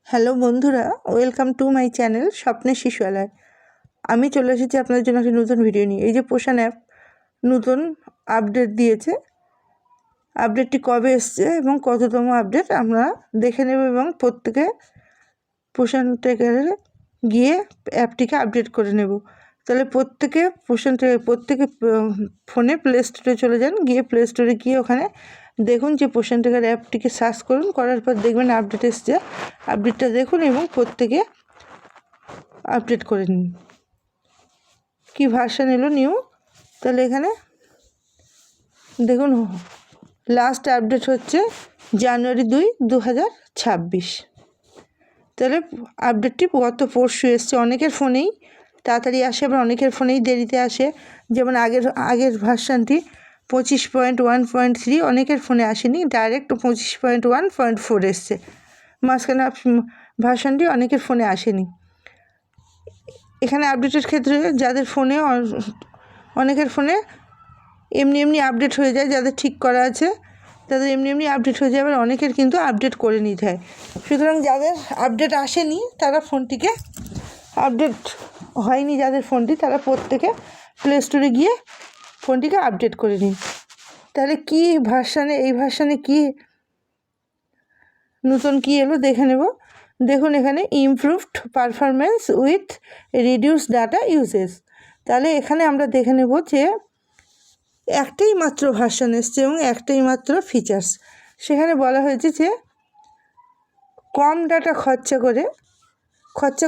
Hello বন্ধুরা, welcome to my channel স্বপ্নের শিশুয়ালয়। আমি চলে এসেছি আপনাদের জন্য একটি নতুন ভিডিও নিয়ে। এই যে পোষণ অ্যাপ নতুন আপডেট দিয়েছে, আপডেটটি কবে এসছে এবং কততম আপডেট আমরা দেখে নেব এবং প্রত্যেকে পোষণ ট্র্যাকারে গিয়ে অ্যাপটিকে আপডেট করে নেব। তাহলে প্রত্যেকে ফোনে প্লে স্টোরে চলে যান, গিয়ে প্লে স্টোরে গিয়ে ওখানে দেখুন যে পোষণ ট্র্যাকার অ্যাপটিকে সার্চ করুন, করার পর দেখবেন আপডেট এসছে। আপডেটটা দেখুন এবং প্রত্যেকে আপডেট করে নিন। কি ভার্সন এলো নিউ, তাহলে এখানে দেখুন লাস্ট আপডেট হচ্ছে জানুয়ারি 2, 2026। তাহলে আপডেটটি গত পরশু এসছে। অনেকের ফোনেই তাড়াতাড়ি আসে, আবার অনেকের ফোনেই দেরিতে আসে। যেমন আগের ভার্সানটি 25.1.3 অনেকের ফোনে আসেনি, ডাইরেক্ট 25.1.4 এসছে। মাঝখানে ভার্সানটি অনেকের ফোনে আসেনি। এখানে আপডেটের ক্ষেত্রে যাদের ফোনে অনেকের ফোনে এমনি আপডেট হয়ে যায়, যাদের ঠিক করা আছে তাদের এমনি আপডেট হয়ে যায়, আবার অনেকের কিন্তু আপডেট করে নিতে হয়। সুতরাং যাদের আপডেট আসেনি তারা ফোনটিকে আপডেট হয়নি, যাদের ফোনটি তারা প্রত্যেকে প্লে স্টোরে গিয়ে ফোনটিকে আপডেট করে নিন। তাহলে কি ভার্সানে, এই ভার্সানে কি নতুন কি এলো দেখে নেব। দেখুন এখানে improved performance with reduce data uses. তাহলে এখানে আমরা দেখে নেব যে একটাই মাত্র ভার্সন এসছে এবং একটাই মাত্র ফিচার্স। সেখানে বলা হয়েছে যে কম ডাটা খরচা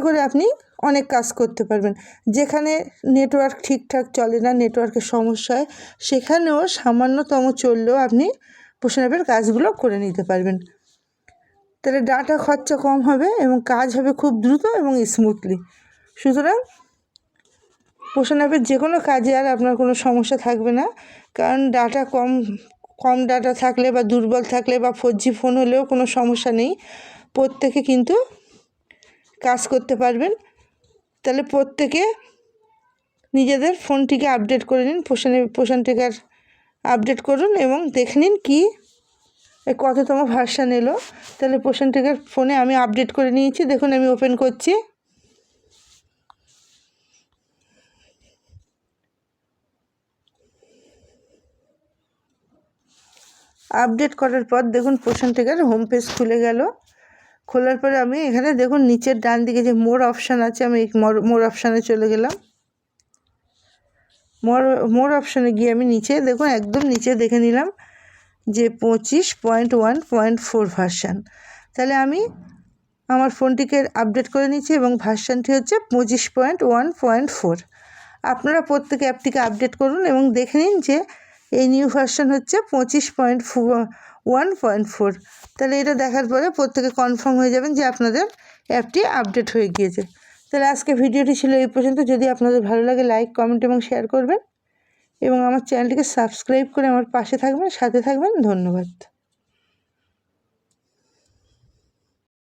করে আপনি অনেক কাজ করতে পারবেন। যেখানে নেটওয়ার্ক ঠিকঠাক চলে না, নেটওয়ার্কের সমস্যা হয়, সেখানেও সামান্যতম চললেও আপনি পোষণ অ্যাপের কাজগুলো করে নিতে পারবেন। তাহলে ডাটা খরচা কম হবে এবং কাজ হবে খুব দ্রুত এবং স্মুথলি। সুতরাং পোষণ অ্যাপের যে কোনো কাজে আর আপনার কোনো সমস্যা থাকবে না, কারণ ডাটা কম ডাটা থাকলে বা দুর্বল থাকলে বা 4G ফোন হলেও কোনো সমস্যা নেই, প্রত্যেকে কিন্তু কাজ করতে পারবেন। তাহলে প্রত্যেকে নিজেদের ফোনটিকে আপডেট করে নিন, পোষণ ট্র্যাকার আপডেট করুন এবং দেখে নিন কি কততম ভার্সন এলো। তাহলে পোষণ ট্র্যাকার ফোনে আমি আপডেট করে নিয়েছি। দেখুন আমি ওপেন করছি। আপডেট করার পর দেখুন পোষণ ট্র্যাকার হোম পেজ খুলে গেল। খোলার পরে আমি এখানে দেখুন নিচের ডান দিকে যে মোর অপশান আছে, আমি মোর অপশানে চলে গেলাম। মোর অপশানে গিয়ে আমি নিচে দেখুন একদম নিচে দেখে নিলাম যে 25.1.4 ভার্সান। তাহলে আমি আমার ফোনটিকে আপডেট করে নিচ্ছি এবং ভার্সানটি হচ্ছে 25.1.4। আপনারা প্রত্যেকে অ্যাপটিকে আপডেট করুন এবং দেখে নিন যে এই নিউ ভার্সান হচ্ছে 25.1.4। তাহলে এটা দেখার পরে প্রত্যেকে কনফার্ম হয়ে যাবেন যে আপনাদের অ্যাপটি আপডেট হয়ে গিয়েছে। তাহলে আজকে ভিডিওটি ছিল এই পর্যন্ত। যদি আপনাদের ভালো লাগে লাইক, কমেন্ট এবং শেয়ার করবেন এবং আমার চ্যানেলটিকে সাবস্ক্রাইব করে আমার পাশে থাকবেন, সাথে থাকবেন। ধন্যবাদ।